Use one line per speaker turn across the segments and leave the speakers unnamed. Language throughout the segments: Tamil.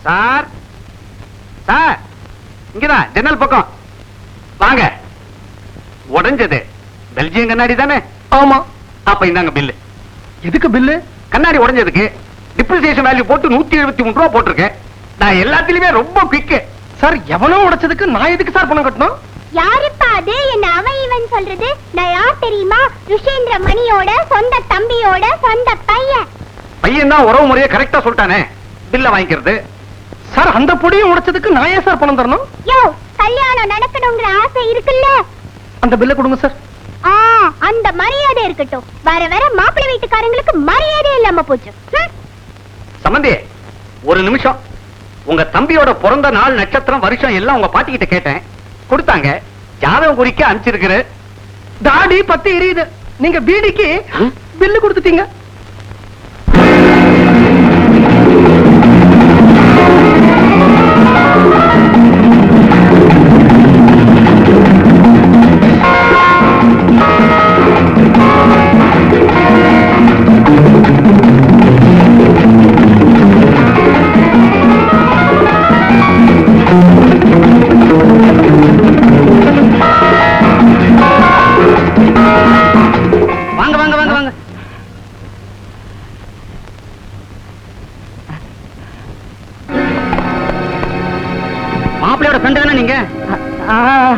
சார் சார், இங்கதான் ஜன்னல் பக்கம் வாங்க. உடைஞ்சது பெல்ஜியம் கண்ணாடி தானே?
ஆமா.
அப்ப இந்தாங்க பில்லு.
எதுக்கு பில்லு?
கண்ணாடி உடைஞ்சதுக்கு டிப்ரிசியேஷன் வேல்யூ போட்டு 173 ரூபா போட்டிருக்கேன். நான் எல்லாத்திலுமே ரொம்ப குயிக்.
சார், எவனோ உடைச்சதுக்கு நான் எதுக்கு சார் பணம் கட்டணும்?
யாருப்பா அது? என்ன அவன் இவன் சொல்றது? நான் யார் தெரியுமா? ருஷேந்திர மணியோட சொந்த தம்பியோட சொந்த பையன்.
பையன் தான் உறவு முறையை கரெக்டா சொல்லிட்டானே, பில்ல வாங்கிக்கிறது.
சார், அந்த பொடியை உடைச்சதுக்கு நான் ஏன் சார் பணம் தரணும்?
யோ, கல்யாணம் நடக்கணுங்கிற ஆசை இருக்குல்ல,
அந்த பில்ல கொடுங்க சார்.
அந்த மரியாதை இருக்கட்டும். வர வர மாப்பிள்ளை வீட்டுக்காரங்களுக்கு மரியாதை இல்லாம போச்சு.
சம்பந்தி, ஒரு நிமிஷம். உங்க தம்பியோட பிறந்த நாள், நட்சத்திரம், வருஷம் எல்லாம் உங்க பாட்டி கிட்ட கேட்டேன், கொடுத்தாங்க. ஜாதகம் குறிக்க அனுப்பிச்சிருக்கிற.
தாடி பத்தி எரியுது. நீங்க பீடிக்கு பில்லு கொடுத்துட்டீங்க.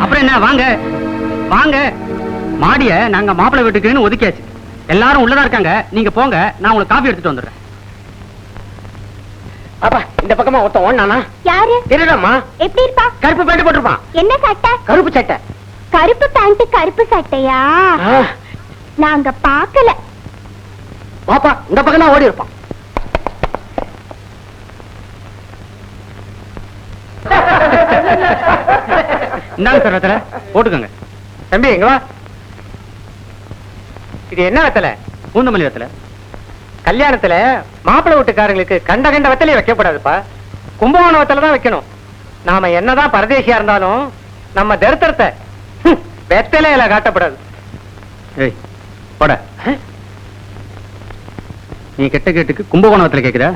அப்புறம் என்ன, வாங்க வாங்க. மாடிய நாங்க மாப்பிள்ளை வீட்டுக்குன்னு ஒதுக்கியாச்சு. எல்லாரும் உள்ளதா இருக்காங்க. நீங்க போங்க, நான் உங்களுக்கு காபி எடுத்துட்டு வந்துடுறேன். அப்பா, இந்த பக்கமா ஒருத்தன் ஓடுனானா?
யாரு?
தெரியலம்மா.
எப்படி இருப்பா?
கருப்பு பேண்ட் போட்டிருப்பான்.
என்ன சட்டை?
கருப்பு சட்டை.
கருப்பு பேண்ட் கருப்பு சட்டையா? நாங்க பாக்கல.
பாப்பா, இந்த பக்கம் தான் ஓடி இருப்பான். இந்தாங்க சார் வெத்தலை, போட்டுக்கோங்க. தம்பி, எங்க வா. இது என்ன வெத்தலை? பூந்தமல்லி வெத்தலை. கல்யாணத்துல மாப்பிள்ளை வீட்டுக்காரங்களுக்கு கண்ட கண்ட வெத்தலையை வைக்கப்படாதுப்பா. கும்பகோணம் வெத்தலை தான் வைக்கணும். நாம என்னதான் பரதேசியா இருந்தாலும் நம்ம தரித்திரத்தை வெத்தலையில காட்டப்படாது. ஏய், போட. நீ கெட்ட கேட்டுக்கு கும்பகோணம் வெத்தலை கேக்குதா?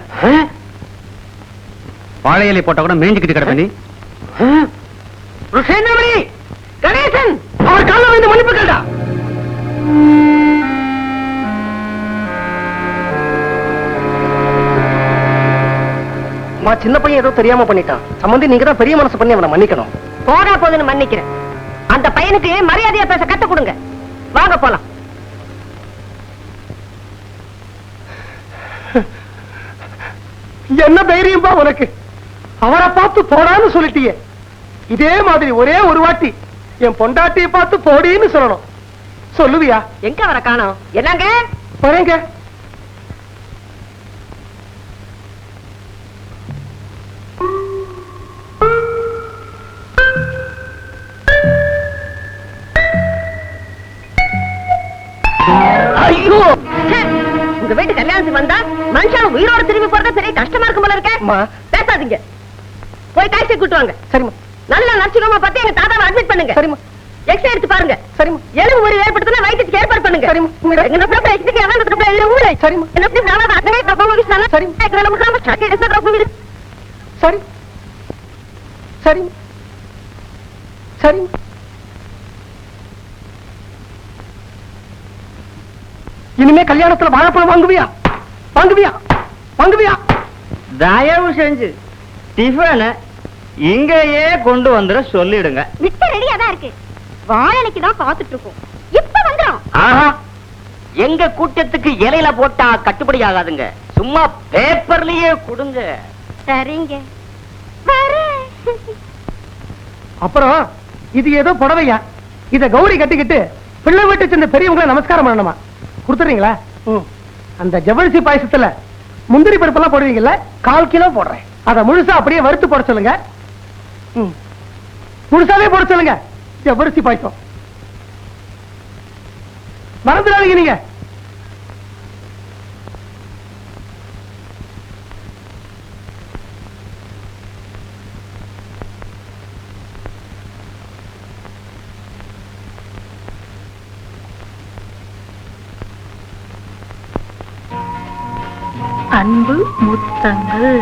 வாழை இலை போட்டா கூட மேஞ்சிக்கிட்டு கிடப்ப நீ. கணேசன், அவர் கால வந்து மன்னிப்பு கேட்டா.
சின்ன பையன் ஏதோ தெரியாம பண்ணிட்டான். சம்பந்தி, நீங்க தான் பெரிய மனசு பண்ணி அவனை மன்னிக்கணும்.
போடா போதுன்னு மன்னிக்கிறேன். அந்த பையனுக்கு மரியாதையா பேச கத்து கொடுங்க. வாங்க போலாம்.
என்ன தைரியம்பா உனக்கு? அவரை பார்த்து போடான்னு சொல்லிட்டியே. இதே மாதிரி ஒரே ஒரு வாட்டி என் பொண்டாட்டியை பார்த்து போடின்னு சொல்லணும். சொல்லுவியா?
எங்க வர காணோம்? என்னங்க
வரேங்க.
ஐயோ, உங்க வீட்டு கல்யாணத்துக்கு வந்தா மனுஷன் உயிரோட திரும்பி போறது பெரிய கஷ்டமா இருக்கும் போல இருக்க. பேசாதீங்க, போய் டாக்ஸி கூட்டு வாங்க.
சரிம்மா.
நல்ல நர்சிங்கமா பார்த்து எங்க தாத்தாவை அட்மிட் பண்ணுங்க.
சரிம்மா.
எக்ஸ்ரே எடுத்து பாருங்க.
சரிம்மா.
எலும்பு முறிவு ஏற்படுத்தினா வயிற்றுக்கு ஏற்பாடு பண்ணுங்க.
சரிம்மா.
என்ன ப்ராப்ளம் எக்ஸ்ரே எல்லாம் ப்ராப்ளம் இல்ல ஊரே.
சரிம்மா.
என்ன ப்ராப்ளம் நாளா அட்டே ப்ராப்ளம் விஸ்தான.
சரிம்மா.
எக்ஸ்ரே நம்ம காம சக்கே எஸ்னா ப்ராப்ளம் இல்ல.
சரி. சரிம்மா. சரிம்மா. இனிமே கல்யாணத்துல வாழைப்பழம் வாங்குவியா? வாங்குவியா? வாங்குவியா?
தயவு செஞ்சு டிஃபனை இங்கேயே கொண்டு வந்துட சொல்லிடுங்க.
மிச்ச ரெடியா தான் இருக்கு. வாழைக்கு தான் காத்துட்டு இருக்கோம். இப்ப வந்துரும்.
ஆஹா, எங்க கூட்டத்துக்கு இலையில போட்டா கட்டுப்படி ஆகாதுங்க. சும்மா பேப்பர்லயே கொடுங்க.
சரிங்க. வரேன்.
அப்புறம் இது ஏதோ புடவையா? இத கௌரி கட்டிக்கிட்டு பிள்ளை வீட்டு சின்ன பெரியவங்களை நமஸ்காரம் பண்ணணுமா? கொடுத்துறீங்களா? அந்த ஜவ்வரிசி பாயசத்துல முந்திரி பருப்பெல்லாம் போடுவீங்கல்ல, 1/4 கிலோ போடுறேன். அதை முழுசா அப்படியே வறுத்து போட சொல்லுங்க. முழுசாவே போட சொல்லுங்க. ஜவ்வரிசி பாயசம் மறந்துடாதீங்க நீங்க.
அன்பு முத்தங்கள்.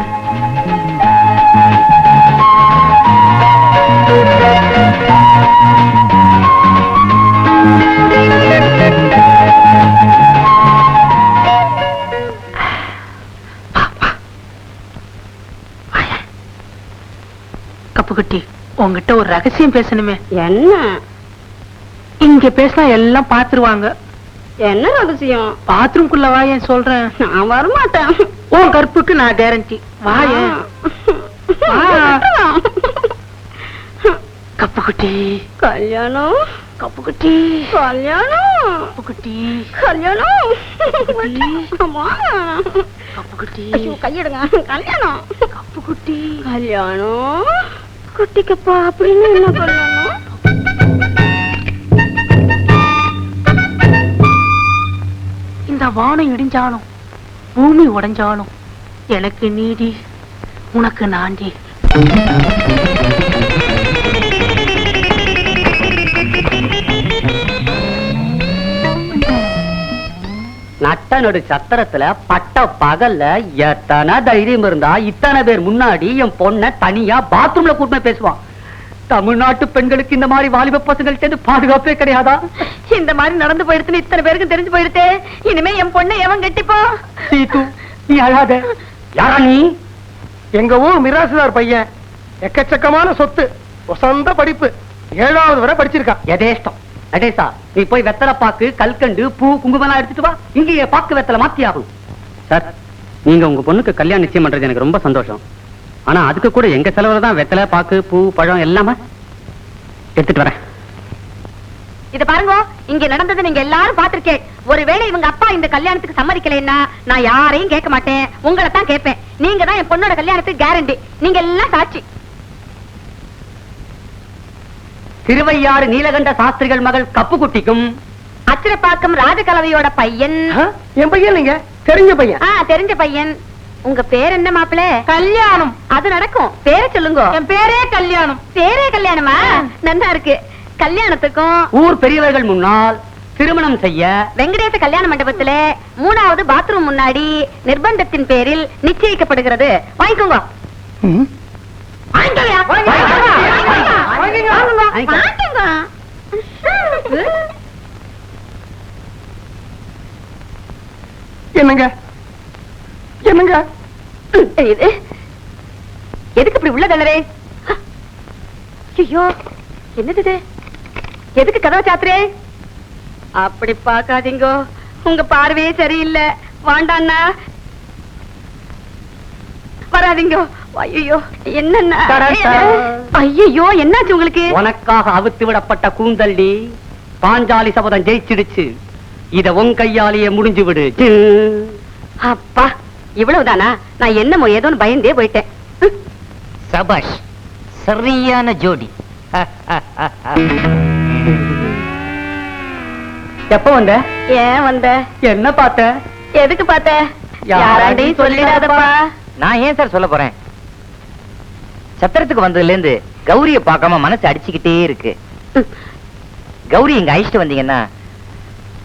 உங்ககிட்ட ஒரு ரகசியம் பேசணுமே.
என்ன?
இங்க பேசினா எல்லாம் பாத்துருவாங்க.
என்ன ரகசியம்?
பாத்ரூம்குள்ள வாயேன் சொல்றேன்.
நான் வரமாட்டேன்.
உன் கற்புக்கு நான் கேரண்டி. வாயேன். கப்புக்குட்டி
கல்யாணம்,
கப்புக்குட்டி
கல்யாணம்,
கப்புக்குட்டி
கல்யாணம். அம்மா.
கப்புக்குட்டி
ஐயோ, கையெடுங்க. கல்யாணம்,
கப்புக்குட்டி
கல்யாணம். குட்டிக்கப்பா அப்படின்னு என்ன கல்யாணம்?
இந்த வானம் இடிஞ்சாலும் பூமி உடைஞ்சாலும் எனக்கு நீடி உனக்கு நாண்டி.
நட்ட நடு சத்திரத்துல பட்ட பகல்ல எத்தனை தைரியம் இருந்தா இத்தனை பேர் முன்னாடி என் பொண்ண தனியா பாத்ரூம்ல கூட்டு பேசுவான். தமிழ்நாட்டு பெண்களுக்கு இந்த மாதிரி வாலிப பசங்கள்ட்ட பாதுகாப்பே கிடையாதா?
இந்த மாதிரி நடந்து போயிடுச்சுன்னு இத்தனை பேருக்கு தெரிஞ்சு போயிடுதே. இனிமே என் பொண்ணை எவன் கட்டிப்போ?
சீத்து, நீ அழாத. யாரா நீ?
எங்க ஊர் மிராசுதார் பையன், எக்கச்சக்கமான சொத்து, சொந்த படிப்பு, 7வது வரை படிச்சிருக்கான்.
எதேஷ்டம். நடேசா, நீ போய் வெத்தலை பாக்கு, கல்கண்டு, பூ, குங்குமம் எடுத்துட்டு வா. இங்கேயே பாக்கு வெத்தலை மாத்தி ஆகும். சார், நீங்க உங்க பொண்ணுக்கு கல்யாணம் நிச்சயம் பண்றது எனக்கு ரொம்ப சந்தோஷம். ஆனா அதுக்கு கூட எங்க செலவுல தான் வெத்தலை பாக்கு, பூ, பழம் எல்லாமே எடுத்துட்டு வரேன்.
இத பாருங்க, இங்க நடந்தது நீங்க எல்லாரும் பாத்திருக்கேன். ஒருவேளை இவங்க அப்பா இந்த கல்யாணத்துக்கு சம்மதிக்கலைன்னா நான் யாரையும் கேட்க மாட்டேன், உங்களை தான் கேட்பேன். நீங்க தான் என் பொண்ணோட கல்யாணத்துக்கு கேரண்டி. நீங்க எல்லாம் சாட்சி.
திருவையாறு நீலகண்ட சாஸ்திரிகள் மகள் கப்புக்குட்டிக்கும்
அச்சிரப்பாக்கம் ராஜகலவையோட பையன்.
என் பையன் நீங்க தெரிஞ்ச பையன்.
தெரிஞ்ச பையன். உங்க பேர் என்ன மாப்பிள?
கல்யாணம்.
அது நடக்கும். பேரை சொல்லுங்க.
என் பேரே கல்யாணம்.
பேரே கல்யாணமா? நல்லா இருக்கு. கல்யாணத்துக்கும்
ஊர் பெரியவர்கள் முன்னால் திருமணம் செய்ய
வெங்கடேச கல்யாண மண்டபத்திலே 3வது பாத்ரூம் முன்னாடி நிர்பந்தத்தின் பேரில் நிச்சயிக்கப்படுகிறது. வாங்கிக்கோங்க.
என்னங்க என்னங்க
இது எதுக்கு இப்படி உள்ள தள்ளரே? ஐயோ, என்னது இது? எதுக்கு கதவை சாத்துறே? அப்படி பாக்காதீங்க, உங்க பார்வையே சரியில்லை. வாண்டாண்ணா, வராதீங்க. ஐயோ, என்னன்னா? ஐயோ, என்னாச்சு உங்களுக்கு?
உனக்காக அவுத்து விடப்பட்ட கூந்தல்லி பாஞ்சாலி சபதம் ஜெயிச்சிடுச்சு. இத உன் கையாலேயே முடிஞ்சு விடு.
அப்பா, இவ்வளவுதானா? நான் என்னமோ ஏதோன்னு பயந்தே போயிட்டேன்.
சபாஷ், சரியான ஜோடி. எப்ப வந்த?
ஏன் வந்த?
என்ன பார்த்த?
எதுக்கு பார்த்த? யாராண்டையும் சொல்லிடாதப்பா.
நான் ஏன் சார் சொல்ல போறேன்? சத்திரத்துக்கு வந்ததுல இருந்து கௌரிய பார்க்காம மனசு அடிச்சுக்கிட்டே இருக்கு. கௌரி இங்க அழிச்சிட்டு வந்தீங்கன்னா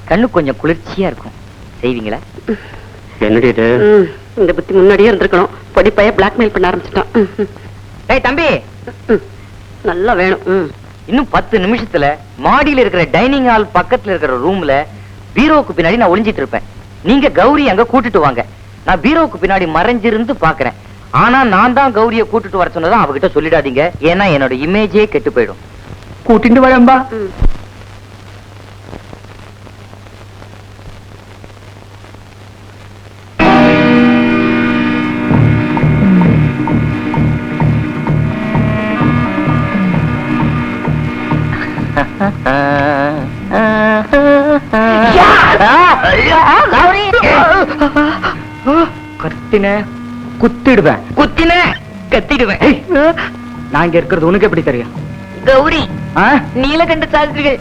கண்ணு கொஞ்சம் குளிர்ச்சியா இருக்கும். செய்வீங்களா?
என்னடி இது?
இந்த புத்தி முன்னாடியே இருந்திருக்கணும். பொடிப்பைய பிளாக்மெயில் பண்ண ஆரம்பிச்சிட்டான்.
டேய் தம்பி,
நல்லா வேணும்.
இன்னும் 10 நிமிஷத்துல மாடியில இருக்கிற டைனிங் ஹால் பக்கத்துல இருக்கிற ரூம்ல பீரோவுக்கு பின்னாடி நான் ஒளிஞ்சிட்டு இருப்பேன். நீங்க கௌரி அங்க கூட்டிட்டு வாங்க. நான் பீரோவுக்கு பின்னாடி மறைஞ்சிருந்து பாக்குறேன். ஆனா நான் தான் கௌரிய கூட்டிட்டு வர சொன்னதும் அவகிட்ட சொல்லிடாதீங்க. ஏன்னா என்னோட இமேஜே கெட்டு போயிடும்.
கூட்டிட்டு வரம்பா.
கத்தின குத்திடுவேன். குத்தின கத்திடுவேன்.
நான் இங்க இருக்கிறது உனக்கு எப்படி தெரியும்?
கௌரி நீலகண்ட சாஸ்திரிகள்.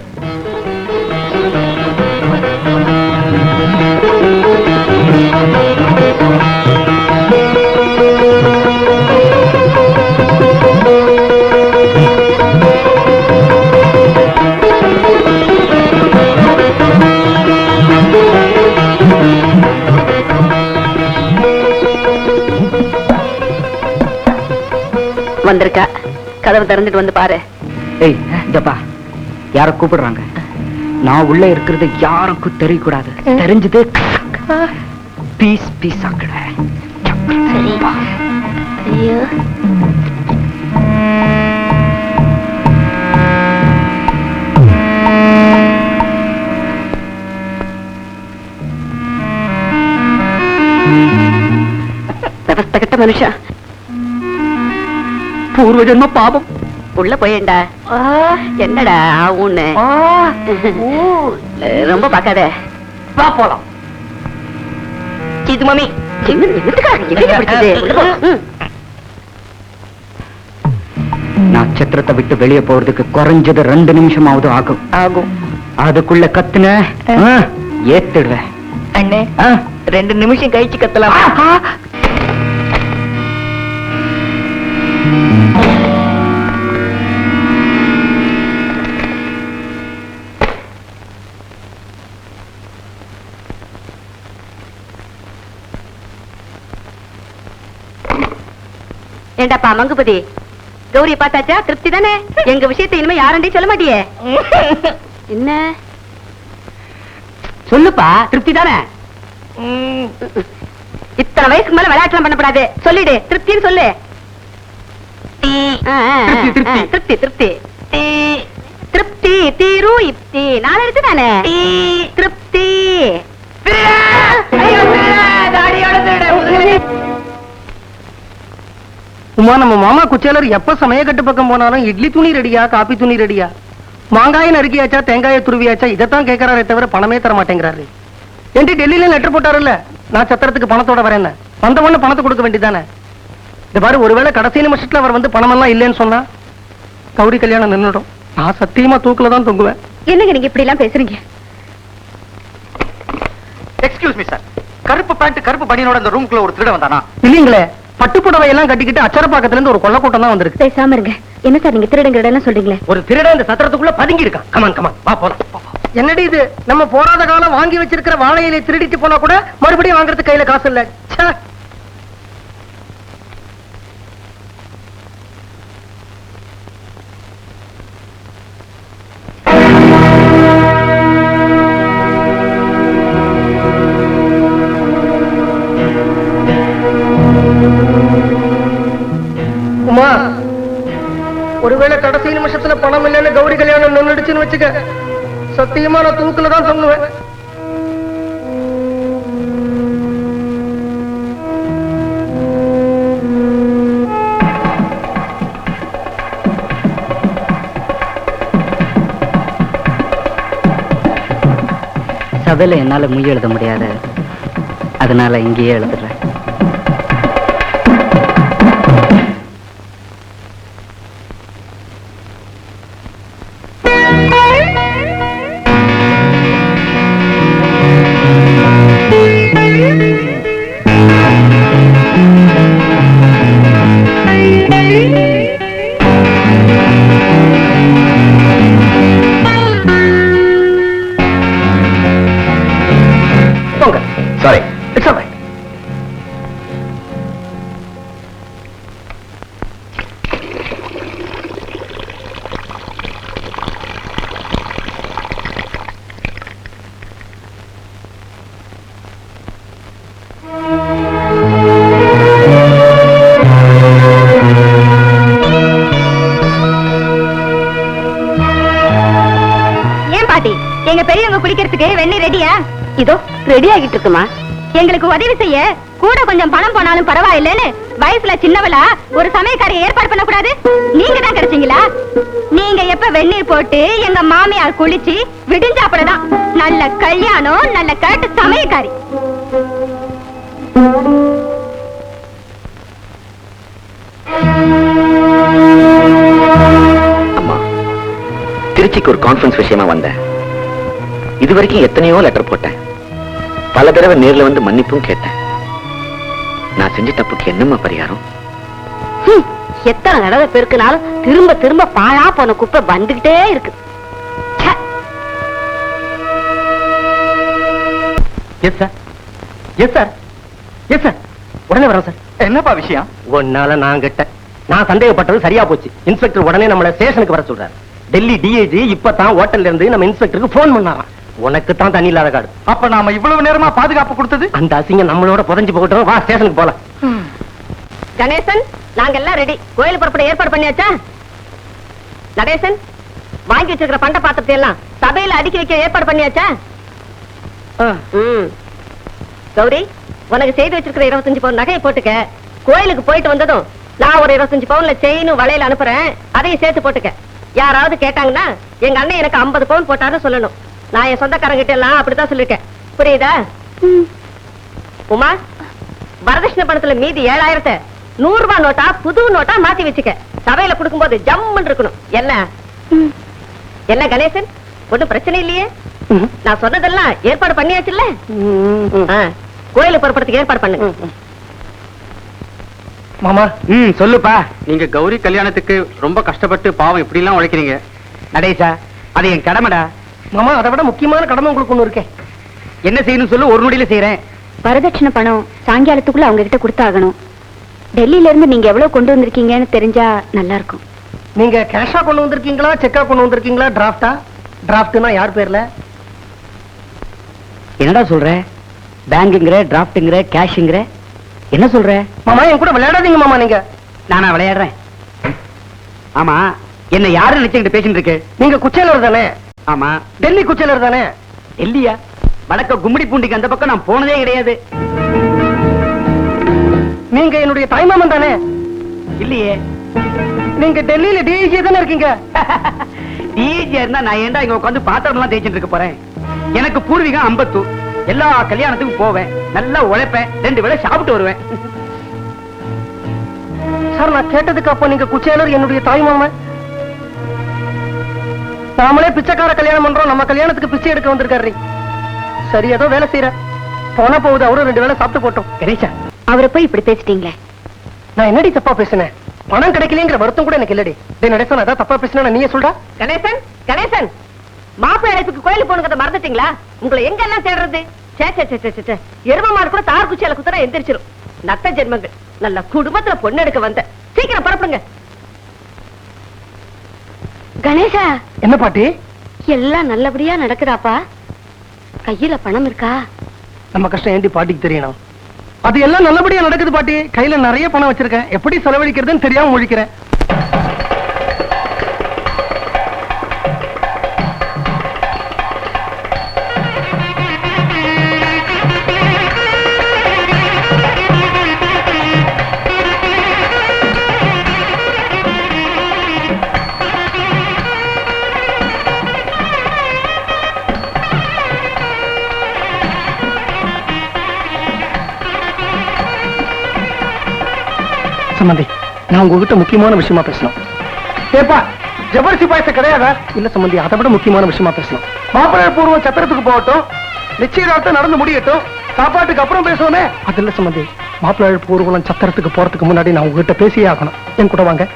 வந்திருக்கா. கதவை திறந்துட்டு வந்து பாரு.
ஏய் ஜப்பா, யார கூப்பிடுறாங்க? நான் உள்ள இருக்கிறது யாருக்கும் தெரியக்கூடாது. தெரிஞ்சது பீஸ் பீஸ் ஆக்கிடுவேன்.
ஐயோ, மனுஷா
பூர்வ ஜென்ம பாபம்.
உள்ள போயேண்டா. என்னடா உன்னு ரொம்ப பாக்காத.
வா போலாம்.
இது மாமி
நட்சத்திரத்தை விட்டு வெளியே போறதுக்கு குறைஞ்சது 2 நிமிஷமாவது ஆகும். அதுக்குள்ள கத்துன ஏத்துடுவேன்.
அண்ணே 2 நிமிஷம் கழிச்சு கத்தலாம்.
ஏண்டாப்பா மங்குபதி, கௌரி பார்த்தாச்சா? திருப்தி தானே? எங்க விஷயத்தை இனிமே யாரண்டையும் சொல்ல மாட்டியே? என்ன
சொல்லுப்பா, திருப்தி தானே?
இத்தனை வயசுக்கு மேல விளையாட்டுலாம் பண்ணப்படாது. சொல்லிடு, திருப்தின்னு சொல்லு. திருப்தி திருப்தி திருப்தி தீரு இப்தி 4 எழுத்து தானே? திருப்தி.
உமா, நம்ம மாமா குச்சேலர் எப்ப சமயக்கட்டு பக்கம் போனாலும் இட்லி துணி ரெடியா, காப்பி துணி ரெடியா, மாங்காயை நறுக்கியாச்சா, தேங்காயை துருவியாச்சா, இதைத்தான் கேட்கறாரே தவிர பணமே தர மாட்டேங்கிறாரு. என்று டெல்லியில லெட்டர் போட்டாருல்ல, நான் சத்திரத்துக்கு பணத்தோட வரேன்னு. வந்த உடனே பணத்தை கொடுக்க வேண்டியதானே? இந்த பாரு, ஒருவேளை கடைசி நிமிஷத்துல அவர் வந்து பணமெல்லாம் இல்லைன்னு சொன்னா கௌரி கல்யாணம் நின்னுடும். நான் சத்தியமா தூக்குல தான் தொங்குவேன்.
என்னங்க நீங்க இப்படி எல்லாம் பேசுறீங்க?
எக்ஸ்கியூஸ் மீ சார், கருப்பு பேண்ட் கருப்பு பனியனோட அந்த ரூம்குள்ள ஒரு திருட வந்தானா?
இல்லீங்களே, பட்டுப்புடவை எல்லாம் கட்டிக்கிட்டு அச்சரப்பாக்கத்துல இருந்து ஒரு கொள்ள கூட்டம் தான் வந்திருக்கு.
பேசாம இருங்க. என்ன சார் நீங்க திருடங்க எல்லாம் சொல்றீங்களே?
ஒரு திருடன் இந்த சத்திரத்துக்குள்ள பதுங்கி இருக்கான். கமான் கமான், வா போலாம். என்னடி இது, நம்ம போராத காலம் வாங்கி வச்சிருக்கிற வாழை இலையை திருடிட்டு போனா கூட மறுபடியும் வாங்குறதுக்கு கையில காசு இல்ல. ச்சே. உமா, ஒருவேளை கடைசி நிமிஷத்துல பணம் இல்லைன்னு கௌரி கல்யாணம் நின்னுடுச்சுன்னு வச்சுக்க, சத்தியமா நான் தூக்குல தான் தொங்குவேன்.
சபையில என்னால மொழி எழுத முடியாது, அதனால இங்கேயே எழுதுறேன்.
சாரி.
It's all right.
ஏன் பாட்டி, எங்க பெரியவங்க குடிக்கிறதுக்கு வெண்ணி ரெடியா? இதோ ரெடி ஆகிட்டு இருக்குமா. எங்களுக்கு உதவி செய்ய கூட கொஞ்சம் பணம் போனாலும் பரவாயில்லைன்னு வயசுல சின்னவளா ஒரு சமயக்காரியை ஏற்பாடு பண்ண கூடாது? நீங்க தான் கிடைச்சீங்களா? நீங்க எப்ப வெந்நீர் போட்டு எங்க மாமியார் குளிச்சு விடிஞ்சாப்படதான் நல்ல கல்யாணம், நல்ல கரெக்ட் சமயக்காரி.
அம்மா, திருச்சிக்கு ஒரு கான்ஃபரன்ஸ் விஷயமா வந்தேன். இதுவரைக்கும் எத்தனையோ லெட்டர் போட்டேன், பல தடவை நேர்ல வந்து மன்னிப்பும் கேட்டேன். நான் செஞ்ச தப்புக்கு என்னம்மா பரிகாரம்?
எத்தனை தடவை பெருக்கினாலும் திரும்ப திரும்ப பாழா போன குப்பை வந்துகிட்டே இருக்கு.
Yes sir, yes sir, yes sir, உடனே வரேன் சார்.
என்னப்பா விஷயம்?
ஒன்னால நான் கிட்ட நான் சந்தேகப்பட்டது சரியா போச்சு. இன்ஸ்பெக்டர் உடனே நம்மள ஸ்டேஷனுக்கு வர சொல்றாரு. டெல்லி டிஐஜி இப்பதான் ஹோட்டல்ல இருந்து நம்ம இன்ஸ்பெக்டருக்கு போன் பண்ணாராம். உனக்கு தான் தண்ணி இல்லாத காடு.
அப்ப நாம இவ்வளவு நேரமா பாதுகாப்பு கொடுத்தது
அந்த அசிங்கம் நம்மளோட புதஞ்சு போகட்டும். வா ஸ்டேஷனுக்கு போலாம்.
கணேசன், நாங்க எல்லாம் ரெடி. கோயில் புறப்பட ஏற்பாடு பண்ணியாச்சா? நடேசன், வாங்கி வச்சிருக்கிற பண்ட பாத்திரத்தை எல்லாம் சபையில அடுக்கி வைக்க ஏற்பாடு பண்ணியாச்சா? கௌரி, உனக்கு செய்து வச்சிருக்கிற 25 பவுன் நகையை போட்டுக்க. கோயிலுக்கு போயிட்டு வந்ததும் நான் ஒரு 25 பவுன்ல செயினும் வளையல அனுப்புறேன், அதையும் சேர்த்து போட்டுக்க. யாராவது கேட்டாங்கன்னா எங்க அண்ணன் எனக்கு 50 பவுன் போட்டாருன்னு சொல்லணும். நான் என் சொந்தக்காரங்கிட்ட எல்லாம் அப்படித்தான் சொல்லிருக்கேன். புரியுதா? உமா, வரதட்சணை பணத்துல மீதி 7000 100 ரூபாய் நோட்டா புது நோட்டா மாத்தி வச்சுக்க. சபையில கொடுக்கும்போது ஜம்முன்னு இருக்கணும். என்ன என்ன கணேசன், ஒண்ணும் பிரச்சனை இல்லையே? நான் சொன்னதெல்லாம் ஏற்பாடு பண்ணியாச்சுல்ல? கோயிலுக்கு புறப்படுறதுக்கு ஏற்பாடு பண்ணுங்க.
மாமா.
சொல்லுப்பா. நீங்க கௌரி கல்யாணத்துக்கு ரொம்ப கஷ்டப்பட்டு பாவம் இப்படி எல்லாம் உழைக்கிறீங்க. நடேசா, அது என் கடமைடா.
மாமா, அதை விட முக்கியமான கடமை உங்களுக்கு ஒண்ணு இருக்கேன்.
என்ன செய்யணும் சொல்லு, ஒரு நொடியில செய்யறேன்.
வரதட்சணை பணம் சாயங்காலத்துக்குள்ள அவங்க கிட்ட கொடுத்தாகணும். டெல்லியில இருந்து நீங்க எவ்வளவு கொண்டு வந்திருக்கீங்கன்னு தெரிஞ்சா நல்லா இருக்கும்.
நீங்க கேஷா கொண்டு வந்திருக்கீங்களா, செக்கா கொண்டு வந்திருக்கீங்களா, டிராஃப்டா? டிராஃப்ட்னா யார் பேர்ல?
என்னடா சொல்ற? பேங்குங்கிற, டிராஃப்ட்ங்கிற, கேஷ்ங்கிற, என்ன சொல்ற?
மாமா, என் கூட விளையாடாதீங்க மாமா. நீங்க
நானா விளையாடுறேன்? ஆமா, என்ன யாரு நினைச்சுக்கிட்டு பேசிட்டு இருக்கு?
நீங்க குச்சேலர் தானே?
ஆமா.
டெல்லி குச்சேலர் தானே?
டெல்லியா? வடக்க கும்மிடி பூண்டிக்கு அந்த பக்கம் நான் போனதே கிடையாது.
நீங்க என்னுடைய தாய்மாமன் தானே?
இல்லையே.
நீங்க டெல்லியில டிஐஜி தானே இருக்கீங்க?
டிஜியா இருந்தா நான் ஏன்டா இங்க உட்காந்து பாத்திரம் எல்லாம் தேய்ச்சிட்டு இருக்க போறேன்? எனக்கு பூர்வீகம் அம்பத்தூர். எல்லா கல்யாணத்துக்கும் போவேன், நல்லா உழைப்பேன், 2 வேளை சாப்பிட்டு வருவேன்.
சார், நான் கேட்டதுக்கு அப்ப நீங்க குச்சேலர் என்னுடைய தாய்மாமன். நாமளே பிச்சைக்கார கல்யாணம் பண்றோம், நம்ம கல்யாணத்துக்கு பிச்சை எடுக்க வந்திருக்காரு. சரி, ஏதோ வேலை செய்யற போன போகுது, அவரும் 2 வேளை சாப்பிட்டு போட்டோம்.
கணேசா,
அவரை போய் இப்படி பேசிட்டீங்களே.
நான் என்னடி தப்பா பேசினேன்? பணம் கிடைக்கலங்கிற வருத்தம் கூட எனக்கு இல்லடி. நடேசன், அதான் தப்பா பேசினா நீயே சொல்றா?
கணேசன், கணேசன், மாப்பிள்ளை அழைப்புக்கு கோயிலுக்கு போனுங்கிறத மறந்துட்டீங்களா? உங்களை எங்க எல்லாம் தேடுறது? எரும மாடு கூட தார் குச்சியால குத்துறா எந்திரிச்சிரும். நத்த ஜென்மங்கள். நல்ல குடும்பத்துல பொண்ணு எடுக்க வந்த. சீக்கிரம் புறப்படுங்க.
கணேசா,
என்ன பாட்டி?
எல்லாம் நல்லபடியா நடக்குதாப்பா? கையில பணம் இருக்கா?
நம்ம கஷ்டம் ஏண்டி பாட்டிக்கு தெரியணும்? அது எல்லாம் நல்லபடியா நடக்குது பாட்டி. கையில நிறைய பணம் வச்சிருக்கேன், எப்படி செலவழிக்கிறதுன்னு தெரியாம முழிக்கிறேன். சம்பந்தி, நான் உங்ககிட்ட முக்கியமான விஷயமா பேசணும். ஏப்பா, ஜபர்சி பாயசம் கிடையாதா? இல்ல சம்பந்தி, அதை விட முக்கியமான விஷயமா பேசணும். மாப்பிள்ளை பூர்வம் சத்திரத்துக்கு போகட்டும், நிச்சயதார்த்தம் நடந்து முடியட்டும், சாப்பாட்டுக்கு அப்புறம் பேசுவோமே. அது இல்ல சம்பந்தி, மாப்பிள்ளை பூர்வம் சத்திரத்துக்கு போறதுக்கு முன்னாடி நான் உங்ககிட்ட பேசியே ஆகணும். என் கூட வாங்க.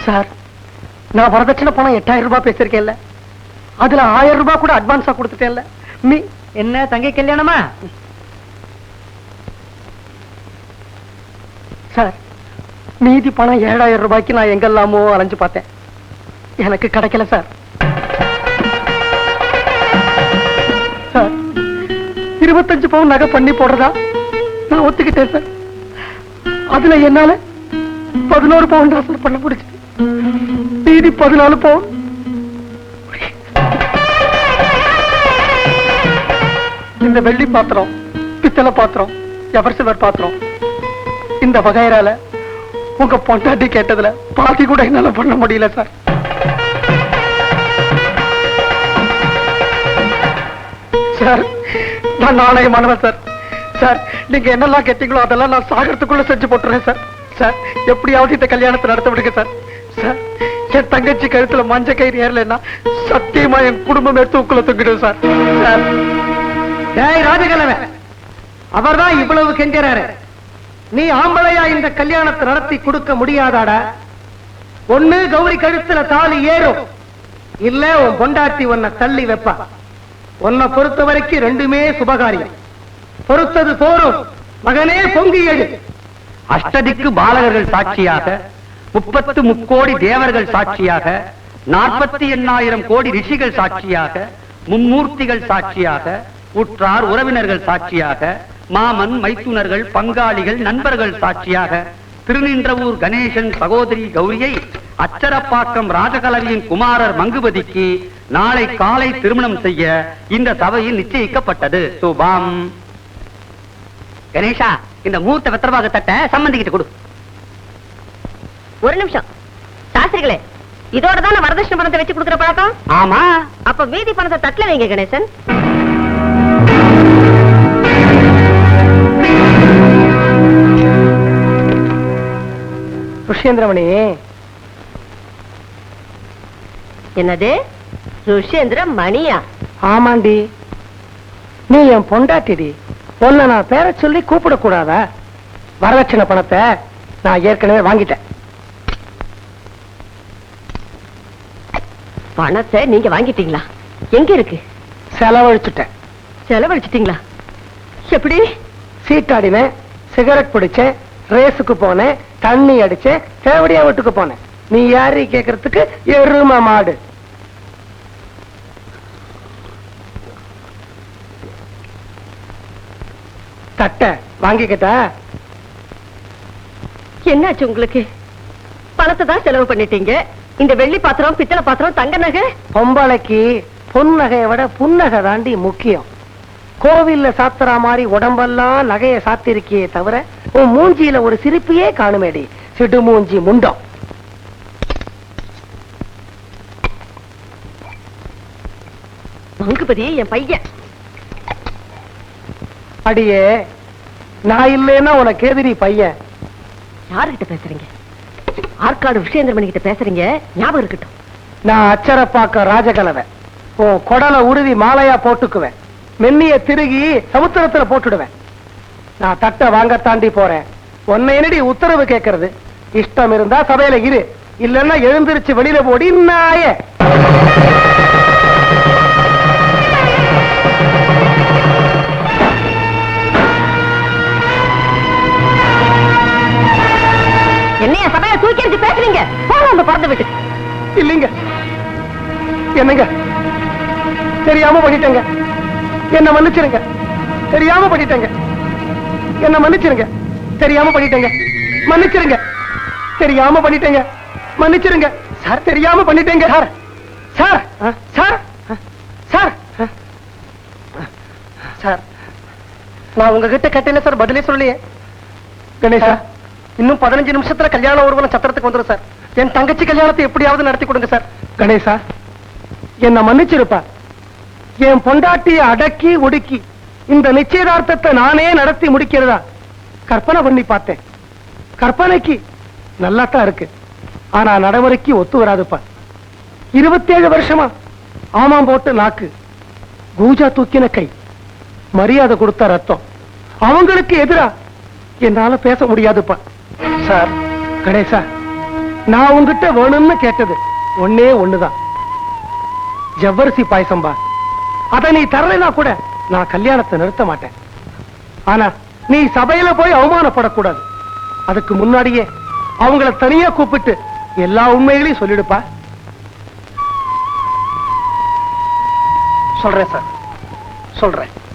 சார், நான் வரதட்சணை பணம் 8000 ரூபாய் பேசிருக்கேன்ல, அதுல 1000 ரூபாய் கூட அட்வான்ஸா கொடுத்துட்டேன்ல.
என்ன தங்கை கல்யாணமா?
சார், மீதி பணம் 7000 ரூபாய்க்கு நான் எங்கெல்லாமோ அலைஞ்சு பார்த்தேன், எனக்கு கிடைக்கல சார். சார், 25 பவுன் நகை பண்ணி போடுறதா நான் ஒத்துக்கிட்டேன் சார். அதுல என்னால 11 பவுன் ராசல் பண்ண முடிச்சு, மீதி 14 பவுன். இந்த வெள்ளி பாத்திரம், பித்தளை பாத்திரம், எவர்சிவர் பாத்திரம், இந்த வகைரால உங்க பொண்டாட்டி கேட்டதுல பாதி கூட என்னால பண்ண முடியல சார். சார், நான் நாணயமானவன் சார். சார், நீங்க என்னெல்லாம் கேட்டீங்களோ அதெல்லாம் நான் சாகரத்துக்குள்ள செஞ்சு போட்டுறேன் சார். சார், எப்படியாவது இந்த கல்யாணத்தை நடத்த விடுங்க சார். சார்,
என் தங்கச்சி கழுத்துல மஞ்ச கயிறு ஏறலைன்னா சத்தியமா என் குடும்பம் எடுத்து உக்குள்ள தூக்கிடும் சார்.
ஏய் ராஜகலவன், அவர்தான் இவ்வளவு கெஞ்சறாரு. நீ ஆம்பளையா இந்த கல்யாணத்தை நடத்தி கொடுக்க முடியாதாடா? ஒண்ணு கௌரி கழுத்துல தாலி ஏறும், இல்ல உன் பொண்டாட்டி உன்னை தள்ளி வைப்பா. உன்னை பொறுத்த வரைக்கும் ரெண்டுமே சுபகாரியம். பொறுத்தது போரும், மகனே பொங்கி எழு.
அஷ்டதிக்கு பாலகர்கள் சாட்சியாக, 30 முக்கோடி தேவர்கள் சாட்சியாக, 48,000 கோடி ரிஷிகள் சாட்சியாக, மும்மூர்த்திகள் சாட்சியாக, உற்றார் உறவினர்கள் சாட்சியாக, மாமன் மைத்துனர்கள் பங்காளிகள் நண்பர்கள் சாட்சியாக, திருநின்றவூர் கணேசன் சகோதரி கௌரியை அச்சரப்பாக்கம் ராஜகலவியின் குமாரர் மங்குபதிக்கு நாளை காலை திருமணம் செய்ய இந்த சபையில் நிச்சயிக்கப்பட்டது. சுபம். கணேஷா, இந்த மூர்த்த வெத்தரவாக தட்ட சம்பந்திக்கிட்டு கொடு.
ஒரு நிமிஷம் சாஸ்திரிகளே, இதோட தான் வரதட்சணை பணத்தை வச்சு கொடுக்குற பழக்கம்.
ஆமா,
அப்ப மீதி பணத்தை தட்டல வைங்க கணேசன்.
ருஷேந்திரமணி.
என்னது ருஷேந்திர மணியா?
ஆமாண்டி, நீ என் பொண்டாட்டிடி. உன்னை நான் பேர சொல்லி கூப்பிட கூடாதா? வரதட்சணை பணத்தை நான் ஏற்கனவே வாங்கிட்டேன்.
பணத்தை நீங்க வாங்கிட்டீங்களா? எங்க இருக்கு?
செலவழிச்சுட்டேன்.
செலவழிச்சிட்டீங்களா? எப்படி?
சீட்டாடினேன், சிகரெட் பிடிச்சேன், ரேஸுக்கு போனேன், தண்ணி அடிச்சேன், தேவடியா வீட்டுக்கு போனேன். நீ யாரு கேக்குறதுக்கு எரும மாடு. தட்ட வாங்கிக்கிட்டா?
என்னாச்சு உங்களுக்கு? பணத்தை தான் செலவு பண்ணிட்டீங்க. இந்த வெள்ளி பாத்திரம், பித்தளை பாத்திரம், தங்க நகை.
பொம்பளைக்கு பொன்னகையை விட புன்னகை தாண்டி முக்கியம். கோவில்ல சாத்துறா மாதிரி உடம்பெல்லாம் நகைய சாத்திருக்கியே தவிர உன் மூஞ்சியில ஒரு சிரிப்பையே காணுமேடி, சிடு மூஞ்சி முண்டம்.
மங்குபதி என் பையன்.
அடியே, நான் இல்லைன்னா உனக்கு எதிரி பையன்.
யாருகிட்ட பேசுறீங்க? ஆற்காடு விஷேந்திரமணி கிட்ட பேசுறீங்க, ஞாபகம் இருக்கட்டும்.
நான் அச்சரப்பாக்க ராஜகலவன். உன் கொடலை உருவி மாலையா போட்டுக்குவேன், மென்னிய திருகி சமுத்திரத்துல போட்டுடுவேன். நான் தட்டை வாங்க தாண்டி போறேன். உன்னை என்னடி உத்தரவு கேட்கறது? இஷ்டம் இருந்தா சபையில இரு, இல்லன்னா எழுந்திருச்சு வெளியில போடி நாயே.
என்னைய சபையை தூக்கி எறிஞ்சு பேசுறீங்க? போங்க உங்க பிறந்த வீட்டுக்கு.
இல்லைங்க, என்னங்க, தெரியாம பண்ணிட்டேங்க, என்ன மன்னிச்சிருங்க. தெரியாம பண்ணிட்டேங்க, என்ன மன்னிச்சிருங்க. தெரியாம பண்ணிட்டேங்க, மன்னிச்சிருங்க. தெரியாம பண்ணிட்டேங்க, மன்னிச்சிருங்க. சார், தெரியாம பண்ணிட்டேங்க. Sir sir sir sir sir, நான் உங்ககிட்ட கேட்டேன் சார், பதிலே சொல்லலையே. கணேசா, இன்னும் 15 நிமிஷத்துல கல்யாண ஊர்வலம் சத்திரத்துக்கு வந்துடும் சார். என் தங்கச்சி கல்யாணத்தை எப்படியாவது நடத்தி கொடுங்க சார். கணேசா, என்ன மன்னிச்சிருப்பா. என் பொண்டாட்டியை அடக்கி ஒடுக்கி இந்த நிச்சயதார்த்தத்தை நானே நடத்தி முடிக்கிறதா கற்பனை பண்ணி பார்த்தேன். கற்பனைக்கு நல்லாத்தான் இருக்கு, ஆனா நடைமுறைக்கு ஒத்து வராதுப்பா. 27 வருஷமா ஆமாம் போட்டு நாக்கு, கூஜா தூக்கின கை, மரியாதை கொடுத்த ரத்தம், அவங்களுக்கு எதிரா என்னால பேச முடியாதுப்பா. சார், கணேசா, நான் உங்ககிட்ட வேணும்னு கேட்டது ஒன்னே ஒண்ணுதான், ஜவ்வரிசி பாயசம்பா. அத நீ தரலைனா கூட நான் கல்யாணத்தை நிறுத்த மாட்டேன். ஆனா நீ சபையில போய் அவமானப்படக்கூடாது. அதுக்கு முன்னாடியே அவங்கள தனியா கூப்பிட்டு எல்லா உண்மைகளையும் சொல்லிடுப்பா. சொல்றேன் சார், சொல்றேன்.